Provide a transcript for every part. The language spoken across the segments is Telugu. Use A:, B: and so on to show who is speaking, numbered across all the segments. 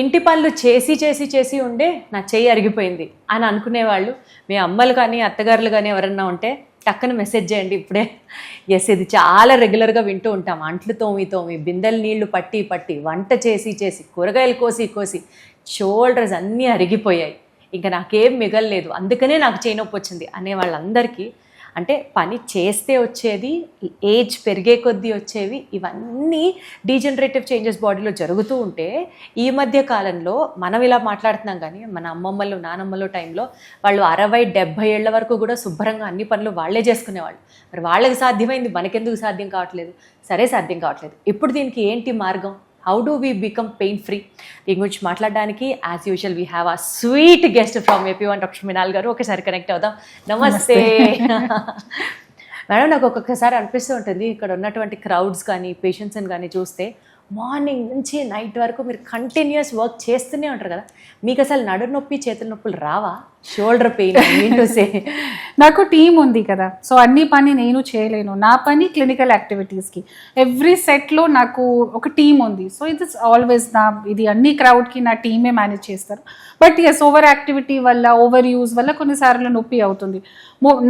A: ఇంటి పనులు చేసి చేసి చేసి ఉండే నా చెయ్యి అరిగిపోయింది అని అనుకునేవాళ్ళు మీ అమ్మలు కానీ అత్తగారులు కానీ ఎవరన్నా ఉంటే టక్కన మెసేజ్ చేయండి ఇప్పుడే. ఎస్, ఇది చాలా రెగ్యులర్గా వింటూ ఉంటాం. అంట్లు తోమి బిందెలు నీళ్లు పట్టి పట్టి వంట చేసి చేసి కూరగాయలు కోసి కోసి షోల్డర్స్ అన్నీ అరిగిపోయాయి, ఇంకా నాకేం మిగలలేదు, అందుకనే నాకు చేయి నొప్పి వచ్చింది అనే వాళ్ళందరికీ, అంటే పని చేస్తే వచ్చేది, ఏజ్ పెరిగే కొద్దీ వచ్చేవి, ఇవన్నీ డీజనరేటివ్ చేంజెస్ బాడీలో జరుగుతూ ఉంటే ఈ మధ్య కాలంలో మనం ఇలా మాట్లాడుతున్నాం కానీ మన అమ్మమ్మలు నానమ్మలు టైంలో వాళ్ళు 60-70 ఏళ్ల వరకు కూడా శుభ్రంగా అన్ని పనులు వాళ్ళే చేసుకునేవాళ్ళు. మరి వాళ్ళకి సాధ్యమైంది మనకెందుకు సాధ్యం కావట్లేదు? సరే, సాధ్యం కావట్లేదు. ఇప్పుడు దీనికి ఏంటి మార్గం? How do we become pain free? దీని గురించి మాట్లాడడానికి as usual we have a sweet guest from AP1 doctor Minnal గారు. ఒకసారి కనెక్ట్ అవుదాం. నమస్తే మేడం. నాకు ఒక్కొక్కసారి అనిపిస్తూ ఉంటుంది, ఇక్కడ ఉన్నటువంటి క్రౌడ్స్ కానీ పేషెంట్స్ని కానీ చూస్తే మార్నింగ్ నుంచి నైట్ వరకు మీరు కంటిన్యూస్ వర్క్ చేస్తూనే ఉంటారు కదా, మీకు అసలు నడు నొప్పి చేతుల నొప్పులు రావా? షోల్డర్ పెయిన్ సే
B: నాకు టీం ఉంది కదా, సో అన్ని పని నేను చేయలేను. నా పని క్లినికల్ యాక్టివిటీస్కి, ఎవ్రీ సెట్లో నాకు ఒక టీం ఉంది. సో ఇది ఆల్వేస్ ఇది అన్ని క్రౌడ్కి నా టీమే మేనేజ్ చేస్తారు. బట్ ఎస్, ఓవర్ యాక్టివిటీ వల్ల, ఓవర్ యూజ్ వల్ల కొన్నిసార్లు నొప్పి అవుతుంది.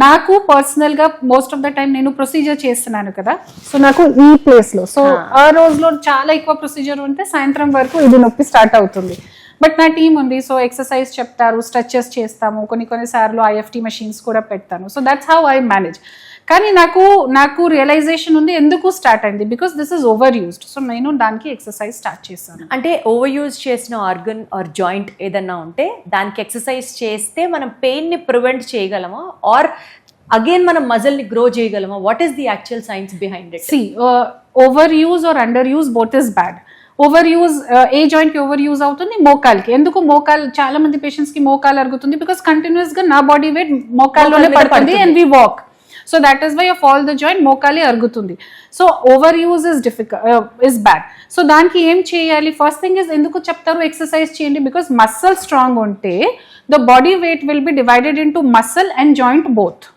B: నాకు పర్సనల్గా మోస్ట్ ఆఫ్ ద టైం నేను ప్రొసీజర్ చేస్తున్నాను కదా, సో నాకు ఈ ప్లేస్లో, సో ఆ రోజులో చాలా ఎక్కువ ప్రొసీజర్ ఉంటే సాయంత్రం వరకు ఇది నొప్పి స్టార్ట్ అవుతుంది. బట్ నా టీం ఉంది, సో ఎక్సర్సైజ్ చెప్తారు, స్ట్రెచెస్ చేస్తాము, కొన్నిసార్లు IFT మెషిన్స్ కూడా పెడతాను. So that's how I manage. కానీ నాకు రియలైజేషన్ ఉంది ఎందుకు స్టార్ట్ అయింది, because this is over used. So నేను దానికి ఎక్సర్సైజ్ స్టార్ట్ చేస్తాను.
A: అంటే ఓవర్ యూజ్ చేసిన ఆర్గన్ ఆర్ జాయింట్ ఏదన్నా ఉంటే దానికి ఎక్సర్సైజ్ చేస్తే మనం పెయిన్ని ప్రివెంట్ చేయగలమా, ఆర్ అగైన్ మనం మజిల్ని గ్రో చేయగలమా? What is the actual science behind it?
B: Over use or under use both is bad. Over use, ఏ జాయింట్ కి ఓవర్ యూజ్ అవుతుంది? మోకాల్కి. ఎందుకు మోకాల్, చాలా మంది పేషెంట్స్ కి మోకాలు అరుగుతుంది బికాస్ కంటిన్యూస్ గా నా బాడీ వెయిట్ మోకాల్లోనే పడుతుంది and we walk. So that is why of all the joint మోకాలే అరుగుతుంది. So over use is is bad. So దానికి ఏం చేయాలి? ఫస్ట్ థింగ్ ఇస్, ఎందుకు చెప్తారు ఎక్సర్సైజ్ చేయండి? బికాస్ మసిల్ స్ట్రాంగ్ ఉంటే the body weight will be divided into muscle and joint both.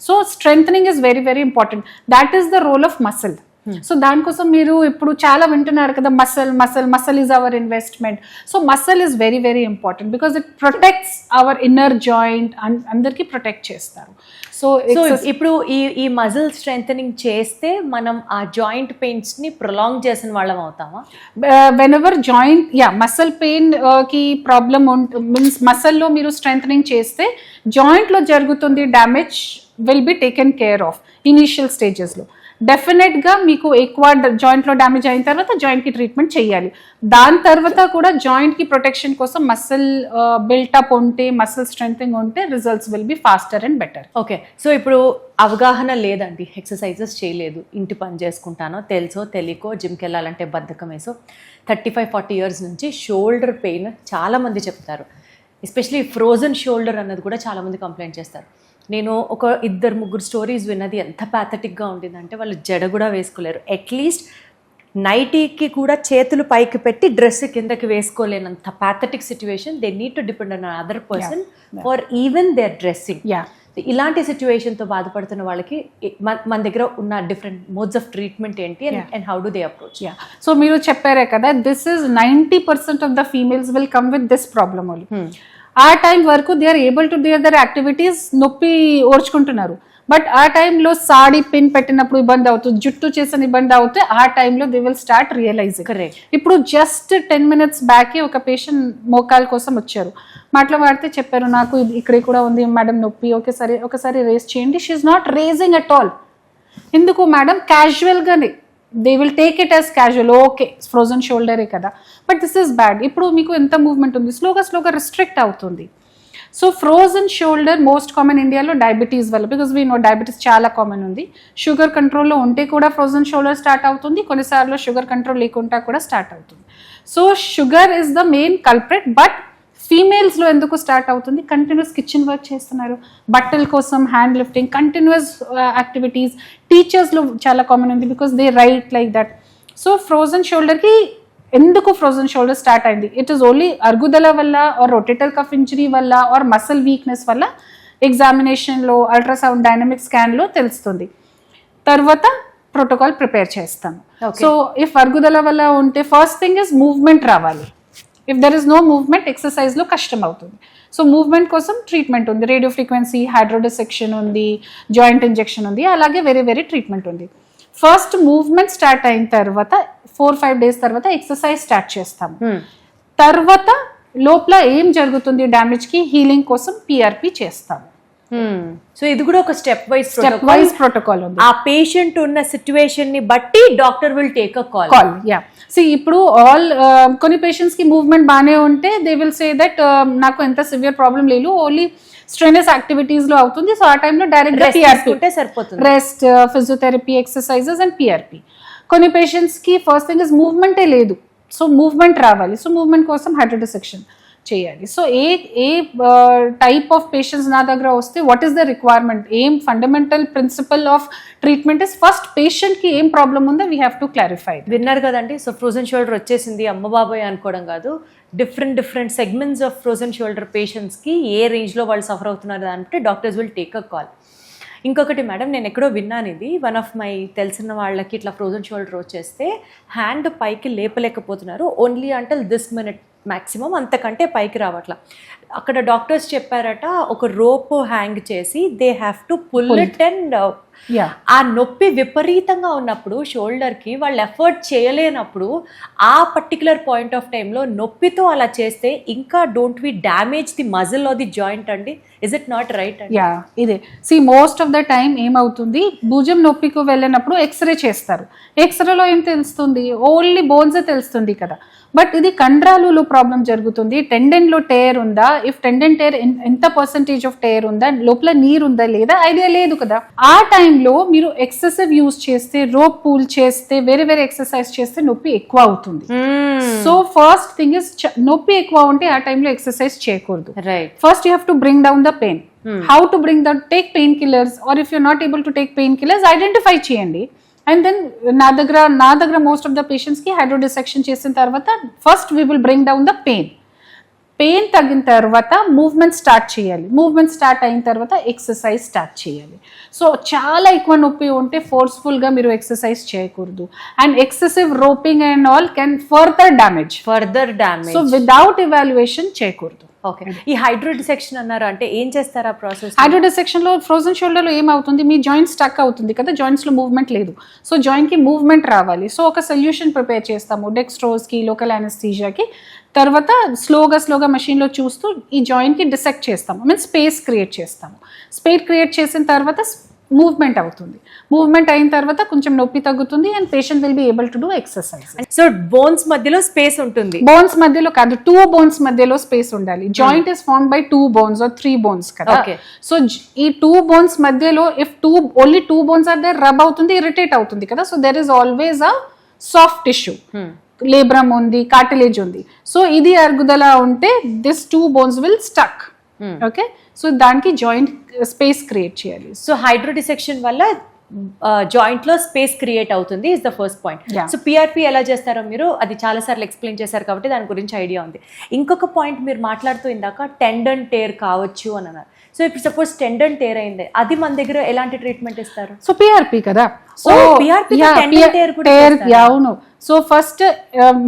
B: So strengthening is very very important. That is the role of muscle. So దానికోసం మీరు ఇప్పుడు చాలా వింటున్నారు కదా, muscle is our investment. So muscle is very very important because it protects our inner joint, అందరికీ ప్రొటెక్ట్ చేస్తారు. సో
A: ఇప్పుడు ఈ మజిల్ స్ట్రెంథనింగ్ చేస్తే మనం ఆ జాయింట్ పెయిన్స్ ని ప్రొలాంగ్ చేసిన వాళ్ళం అవుతామా?
B: Whenever joint muscle pain కి ప్రాబ్లమ్ మీన్స్ మసల్లో మీరు స్ట్రెంథనింగ్ చేస్తే జాయింట్ లో జరుగుతుంది damage will be taken care of initial స్టేజెస్లో. డెఫినెట్గా మీకు ఎక్కువ జాయింట్లో డ్యామేజ్ అయిన తర్వాత జాయింట్కి ట్రీట్మెంట్ చేయాలి. దాని తర్వాత కూడా జాయింట్కి ప్రొటెక్షన్ కోసం మసిల్ బిల్టప్ ఉంటే, మసిల్ స్ట్రెంథింగ్ ఉంటే results will be faster and better.
A: Okay, so ఇప్పుడు అవగాహన లేదండి, ఎక్సర్సైజెస్ చేయలేదు, ఇంటి పని చేసుకుంటానో తెలుసో తెలియకో, జిమ్కి వెళ్ళాలంటే బద్ధకం వేసో 35-40 ఇయర్స్ నుంచి షోల్డర్ పెయిన్ చాలామంది చెప్తారు. ఎస్పెషలీ ఫ్రోజన్ షోల్డర్ అన్నది కూడా చాలామంది కంప్లైంట్ చేస్తారు. నేను ఒక 2-3 స్టోరీస్ విన్నది ఎంత ప్యాథటిక్గా ఉండిందంటే, వాళ్ళు జడ కూడా వేసుకోలేరు, అట్లీస్ట్ నైటీకి కూడా చేతులు పైకి పెట్టి డ్రెస్ కిందకి వేసుకోలేనంత pathetic situation. They need to depend on other person for even their dressing. ఇలాంటి సిచ్యువేషన్తో బాధపడుతున్న వాళ్ళకి మన దగ్గర ఉన్న డిఫరెంట్ మోడ్స్ ఆఫ్ ట్రీట్మెంట్ ఏంటి and how do they approach?
B: So మీరు చెప్పారే కదా, this is 90% of the females will come with this problem only. ఆ టైం వరకు they are able to do other activities, నొప్పి ఓర్చుకుంటున్నారు. బట్ ఆ టైంలో సాడీ పిన్ పెట్టినప్పుడు ఇబ్బంది అవుతుంది, జుట్టు చేసిన ఇబ్బంది అవుతే ఆ టైంలో దే విల్ స్టార్ట్ రియలైజింగ్. ఇప్పుడు జస్ట్ 10 minutes బ్యాకే ఒక పేషెంట్ మోకాల్ కోసం వచ్చారు, మాట్లాడితే చెప్పారు, నాకు ఇక్కడ కూడా ఉంది మేడం నొప్పి, ఒకసారి రేస్ చేయండి. She's not raising at all. ఎందుకు మేడం? క్యాజువల్గానే they will take it as casual, okay frozen షోల్డరే కదా, బట్ దిస్ ఇస్ బ్యాడ్. ఇప్పుడు మీకు ఎంత మూవ్మెంట్ ఉంది, స్లోగా రిస్ట్రిక్ట్ అవుతుంది. So frozen shoulder most common ఇండియాలో డయాబెటీస్ వల్ల, బికాస్ వీ నో డయాబెటీస్ చాలా కామన్ ఉంది. షుగర్ కంట్రోల్లో ఉంటే కూడా ఫ్రోజన్ షోల్డర్ స్టార్ట్ అవుతుంది, కొన్నిసార్లు షుగర్ కంట్రోల్ లేకుండా కూడా స్టార్ట్ అవుతుంది. So sugar is the main culprit. But ఫీమేల్స్లో ఎందుకు స్టార్ట్ అవుతుంది? కంటిన్యూస్ కిచెన్ వర్క్ చేస్తున్నారు, బట్టల కోసం హ్యాండ్ లిఫ్టింగ్, కంటిన్యూస్ యాక్టివిటీస్. టీచర్స్లో చాలా కామన్ ఉంది because they write like that. So frozen షోల్డర్కి ఎందుకు ఫ్రోజన్ షోల్డర్ స్టార్ట్ అయింది? ఇట్ ఈస్ ఓన్లీ అరుగుదల వల్ల, ఆర్ రొటేటర్ కఫ్ ఇంజరీ వల్ల, ఆర్ మసిల్ వీక్నెస్ వల్ల ఎగ్జామినేషన్లో, అల్ట్రాసౌండ్, డైనమిక్ స్కాన్లో తెలుస్తుంది. తర్వాత ప్రోటోకాల్ ప్రిపేర్ చేస్తాము. సో ఇఫ్ అరుగుదల వల్ల ఉంటే ఫస్ట్ థింగ్ ఇస్ మూవ్మెంట్ రావాలి. If there is no movement ఎక్సర్సైజ్లో కష్టం అవుతుంది. సో మూవ్మెంట్ కోసం ట్రీట్మెంట్ ఉంది, రేడియో ఫ్రీక్వెన్సీ, హైడ్రోడిసెక్షన్ ఉంది, జాయింట్ ఇంజెక్షన్ ఉంది, అలాగే వేరే వేరే ట్రీట్మెంట్ ఉంది. ఫస్ట్ మూవ్మెంట్ స్టార్ట్ అయిన తర్వాత 4-5 days తర్వాత ఎక్సర్సైజ్ స్టార్ట్ చేస్తాము. తర్వాత లోపల ఏం జరుగుతుంది డ్యామేజ్కి హీలింగ్ కోసం పిఆర్పి చేస్తాము.
A: సో ఇది కూడా ఒక స్టెప్
B: వైజ్ ప్రోటోకాల్ ఉంది.
A: ఆ పేషెంట్ ఉన్న సిచ్యువేషన్ ని బట్టి doctor will take a call.
B: Yeah, see ఇప్పుడు కొన్ని పేషెంట్స్ కి మూవ్మెంట్ బాగానే ఉంటే దే విల్ సే దట్ నాకు ఎంత సివియర్ ప్రాబ్లం లేదు, ఓన్లీ స్ట్రెయినస్ యాక్టివిటీస్ లో అవుతుంది, సో ఆ టైంలో డైరెక్ట్ గా పిఆర్పి
A: ఉంటే సరిపోతుంది.
B: Rest, physiotherapy, exercises and PRP. కొన్ని పేషెంట్స్ కి ఫస్ట్ థింగ్ ఇస్ మూవ్మెంటే లేదు, సో మూవ్మెంట్ రావాలి, సో మూవ్మెంట్ కోసం హైడ్రోడిసెక్షన్ చేయాలి. So A type of patients నా దగ్గర వస్తే వాట్ ఈస్ ద రిక్వైర్మెంట్, ఏం fundamental principal of treatment is first patient కి ఏం ప్రాబ్లం ఉందో వీ హ్యావ్ టు క్లారిఫై.
A: విన్నారు కదండి. సో ఫ్రోజన్ షోల్డర్ వచ్చేసింది, అమ్మ బాబాయ్ అనుకోవడం కాదు, different segments of frozen shoulder పేషెంట్స్కి ఏ రేంజ్లో వాళ్ళు సఫర్ అవుతున్నారు అంటే doctors will take a call. ఇంకొకటి మేడం, నేను ఎక్కడో విన్నాను ఇది, వన్ ఆఫ్ మై తెలిసిన వాళ్ళకి ఇట్లా ఫ్రోజన్ షోల్డర్ వచ్చేస్తే హ్యాండ్ పైకి లేపలేకపోతున్నారు, only until this minute maximum, అంతకంటే పైకి రావట్లా. అక్కడ డాక్టర్స్ చెప్పారట ఒక రోప్ హ్యాంగ్ చేసి they have to pull it and ఆ నొప్పి విపరీతంగా ఉన్నప్పుడు షోల్డర్కి వాళ్ళు ఎఫర్ట్ చేయలేనప్పుడు ఆ పర్టికులర్ పాయింట్ ఆఫ్ టైంలో నొప్పితో అలా చేస్తే ఇంకా don't we damage the muscle or the joint అండి? Is it not right?
B: Yeah, ఇదే సి మోస్ట్ ఆఫ్ ద టైం ఏమవుతుంది, భుజం నొప్పికి వెళ్ళినప్పుడు ఎక్స్రే చేస్తారు, ఎక్స్రేలో ఏం తెలుస్తుంది, ఓన్లీ బోన్సే తెలుస్తుంది కదా, బట్ ఇది కండరాలలో ప్రాబ్లం జరుగుతుంది, టెండెన్లో టేర్ ఉందా, ఇఫ్ టెండెన్ టేర్ ఎంత పర్సెంటేజ్ ఆఫ్ టేర్ ఉందా, లోపల నీరు ఉందా లేదా ఐడియా లేదు కదా. ఆ టైంలో మీరు ఎక్సెసివ్ యూజ్ చేస్తే, రోప్ పూల్ చేస్తే, వేరే వేరే ఎక్సర్సైజ్ చేస్తే నొప్పి ఎక్కువ అవుతుంది. సో ఫస్ట్ థింగ్ ఇస్ నొప్పి ఎక్కువ ఉంటే ఆ టైంలో ఎక్సర్సైజ్ చేయకూడదు. First you have to bring down the pain. How to bring that, take pain killers, or if you not able to take pain killers identify చేయండి. అండ్ దెన్ నా దగ్గర మోస్ట్ ఆఫ్ ద పేషెంట్స్కి హైడ్రోడిసెక్షన్ చేసిన తర్వాత first we will bring down the pain తగ్గిన తర్వాత మూవ్మెంట్ స్టార్ట్ చేయాలి, మూవ్మెంట్ స్టార్ట్ అయిన తర్వాత ఎక్సర్సైజ్ స్టార్ట్ చేయాలి. సో చాలా ఎక్కువ నొప్పి ఉంటే ఫోర్స్ఫుల్గా మీరు ఎక్సర్సైజ్ చేయకూడదు, and excessive roping and all can further damage. So without evaluation చేయకూడదు.
A: ఓకే, ఈ హైడ్రోడిసెక్షన్ అన్నారు అంటే ఏం చేస్తారు ఆ ప్రాసెస్?
B: హైడ్రోడిసెక్షన్ లో ఫ్రోజన్ షోల్డర్ లో ఏమవుతుంది, మీ జాయింట్ స్టక్ అవుతుంది కదా, జాయింట్స్ లో మూవ్మెంట్ లేదు, సో జాయింట్ కి మూవ్మెంట్ రావాలి. సో ఒక సొల్యూషన్ ప్రిపేర్ చేస్తాము డెక్స్ట్రోజ్ కి, లోకల్ అనెస్థీషియాకి. తర్వాత స్లోగా మషిన్లో చూస్తూ ఈ జాయింట్ కి డిసెక్ట్ చేస్తాము, మీన్స్ స్పేస్ క్రియేట్ చేస్తాము. స్పేస్ క్రియేట్ చేసిన తర్వాత మూవ్మెంట్ అవుతుంది, మూవ్మెంట్ అయిన తర్వాత కొంచెం నొప్పి తగ్గుతుంది and patient will be able to do exercise.
A: So bones మధ్యలో స్పేస్ ఉంటుంది?
B: బోన్స్ మధ్యలో కాదు, 2 bones మధ్యలో స్పేస్ ఉండాలి. Joint is formed by 2 bones or 3 bones కదా. సో ఈ 2 bones మధ్యలో if only 2 bones are there, rub అవుతుంది, ఇరిటేట్ అవుతుంది కదా. So there is always a soft tissue, labrum ఉంది, కార్టిలేజ్ ఉంది. సో ఇది అరుగుదల ఉంటే this 2 bones will stuck. Okay, so దానికి జాయింట్ స్పేస్ క్రియేట్ చేయాలి.
A: సో హైడ్రోడిసెక్షన్ వల్ల జాయింట్ లో స్పేస్ క్రియేట్ అవుతుంది is the first point. So PRP ఎలా చేస్తారో మీరు అది చాలా సార్లు ఎక్స్ప్లెయిన్ చేశారు కాబట్టి దాని గురించి ఐడియా ఉంది. ఇంకొక పాయింట్ మీరు మాట్లాడుతూ ఇందాక టెండన్ టేర్ కావచ్చు అని అన్నారు. సో ఇప్పుడు సపోజ్ టెండన్ టేర్ అయింది, అది మన దగ్గర ఎలాంటి ట్రీట్మెంట్ ఇస్తారు?
B: సో పిఆర్పి కదా. సో అవును, సో ఫస్ట్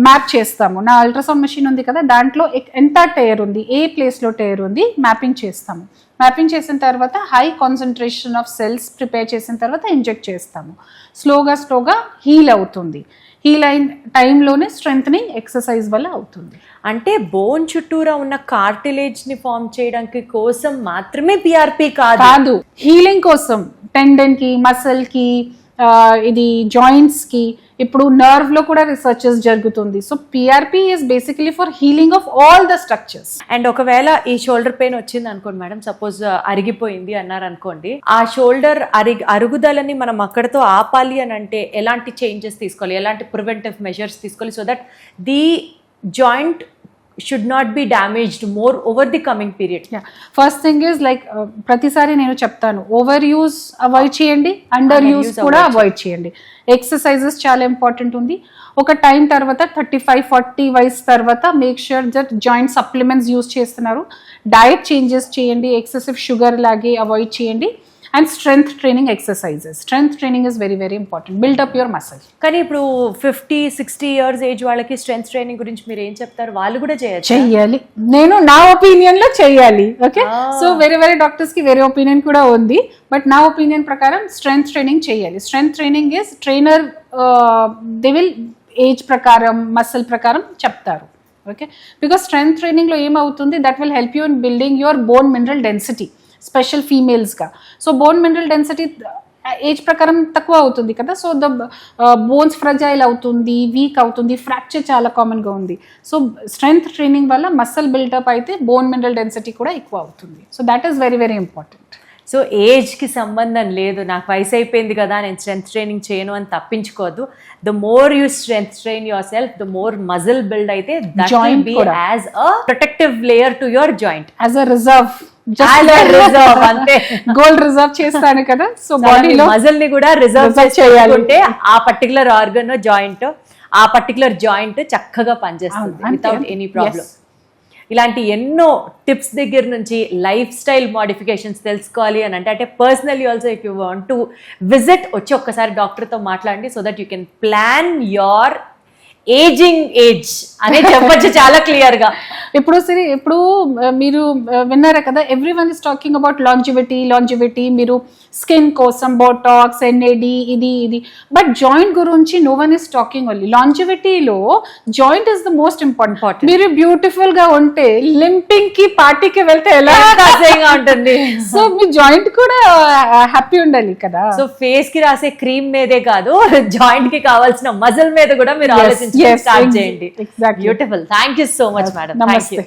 B: మ్యాప్ చేస్తాము. నా అల్ట్రాసౌండ్ మెషిన్ ఉంది కదా, దాంట్లో ఎంత టేర్ ఉంది, ఏ ప్లేస్ లో టేర్ ఉంది మ్యాపింగ్ చేస్తాము. మ్యాపింగ్ చేసిన తర్వాత high concentration of cells prepare చేసిన తర్వాత ఇంజెక్ట్ చేస్తాము. స్లోగా హీల్ అవుతుంది. హీల్ అయిన టైంలోనే స్ట్రెంథనింగ్ ఎక్సర్సైజ్ వల్ల అవుతుంది.
A: అంటే బోన్ చుట్టూరా ఉన్న కార్టిలేజ్ ని ఫార్మ్ చేయడానికి కోసం మాత్రమే పిఆర్పి కాదు,
B: హీలింగ్ కోసం టెండన్ కి, మసిల్ కి, ఇది జాయింట్స్ కి, ఇప్పుడు నర్వ్ లో కూడా రీసెర్చెస్ జరుగుతుంది. So PRP is basically for healing of all the structures.
A: And ఒకవేళ ఈ షోల్డర్ పెయిన్ వచ్చింది అనుకోండి మేడం, సపోజ్ అరిగిపోయింది అన్నారు అనుకోండి, ఆ షోల్డర్ అరుగుదలని మనం అక్కడతో ఆపాలి అని అంటే ఎలాంటి చేంజెస్ తీసుకోవాలి, ఎలాంటి ప్రివెంటివ్ మెజర్స్ తీసుకోవాలి so that the joint should not be damaged more over the coming period?
B: First thing is like ప్రతిసారి నేను చెప్తాను, ఓవర్ యూజ్ అవాయిడ్ చేయండి, అండర్ యూజ్ కూడా అవాయిడ్ చేయండి. ఎక్సర్సైజెస్ చాలా ఇంపార్టెంట్ ఉంది. ఒక టైం తర్వాత 35-40 వయసు తర్వాత make sure that joint supplements use చేస్తున్నారు. డయట్ చేంజెస్ చేయండి, ఎక్సెసివ్ షుగర్ లాగే అవాయిడ్ చేయండి. and strength training exercises. Strength training is very, very important. Build up your muscle.
A: కానీ ఇప్పుడు 50-60 ఇయర్స్ ఏజ్ వాళ్ళకి స్ట్రెంత్ ట్రైనింగ్ గురించి మీరు ఏం చెప్తారు? వాళ్ళు కూడా చేయొచ్చు.
B: చెయ్యాలి, నేను నా ఒపీనియన్ లో చెయ్యాలి. ఓకే, సో వేరే వేరే డాక్టర్స్ కి వేరే ఒపీనియన్ కూడా ఉంది, బట్ నా ఒపీనియన్ ప్రకారం స్ట్రెంత్ ట్రైనింగ్ చెయ్యాలి. Strength training is trainer they will age ప్రకారం మసిల్ ప్రకారం చెప్తారు. ఓకే, బికాస్ స్ట్రెంత్ ట్రైనింగ్ లో ఏమవుతుంది, that will help you in building your bone mineral density, special ఫీమేల్స్గా. So bone mineral density age ప్రకారం తక్కువ అవుతుంది కదా, సో ద బోన్స్ ఫ్రజైల్ అవుతుంది, వీక్ అవుతుంది, ఫ్రాక్చర్ చాలా కామన్గా ఉంది. సో స్ట్రెంగ్త్ ట్రైనింగ్ వల్ల మసిల్ బిల్డప్ అయితే బోన్ మినరల్ డెన్సిటీ కూడా ఎక్కువ అవుతుంది. So that is very very important.
A: So ఏజ్కి సంబంధం లేదు, నాకు వయసు అయిపోయింది కదా నేను స్ట్రెంత్ ట్రైనింగ్ చేయను అని తప్పించుకోవద్దు. The more you strength train yourself, the more muscle build అయితే that will be as a protective layer to your joint,
B: as a reserve,
A: అంతే.
B: గోల్డ్ రిజర్వ్ చేస్తాను కదా, సో బాడీలో
A: మజిల్ ని కూడా రిజర్వ్ చేసుకుంటే ఆ పర్టికులర్ ఆర్గన్ జాయింట్, ఆ పర్టికులర్ జాయింట్ చక్కగా పనిచేస్తుంది వితౌట్ ఎనీ ప్రాబ్లం. ఇలాంటి ఎన్నో టిప్స్ దగ్గర నుంచి లైఫ్ స్టైల్ మోడిఫికేషన్స్ తెలుసుకోవాలి అని అంటే personally also if you want to visit వచ్చి ఒక్కసారి డాక్టర్తో మాట్లాడండి, so that you can plan your ageing age అనే చెప్పచ్చు చాలా క్లియర్ గా.
B: ఇప్పుడు సరే, ఇప్పుడు మీరు విన్నారా కదా, everyone is talking about longevity, మీరు స్కిన్ కోసం బోటాక్స్, ఎన్ఏడి, ఇది, బట్ జాయింట్ గురించి no one is talking only. లాంజివిటీలో joint is the most important. మీరు బ్యూటిఫుల్ గా ఉంటే లింపింగ్ కి పార్టీకి వెళ్తే ఎలా
A: ఉంటుంది,
B: సో మీ జాయింట్ కూడా హ్యాపీ ఉండాలి కదా.
A: సో ఫేస్ కి రాసే క్రీమ్ మీదే కాదు, జాయింట్ కి కావాల్సిన మజిల్ మీద కూడా మీరు ఆలోచించి స్టార్ట్ చేయండి. Beautiful. Thank you so much madam.
B: నమస్తే.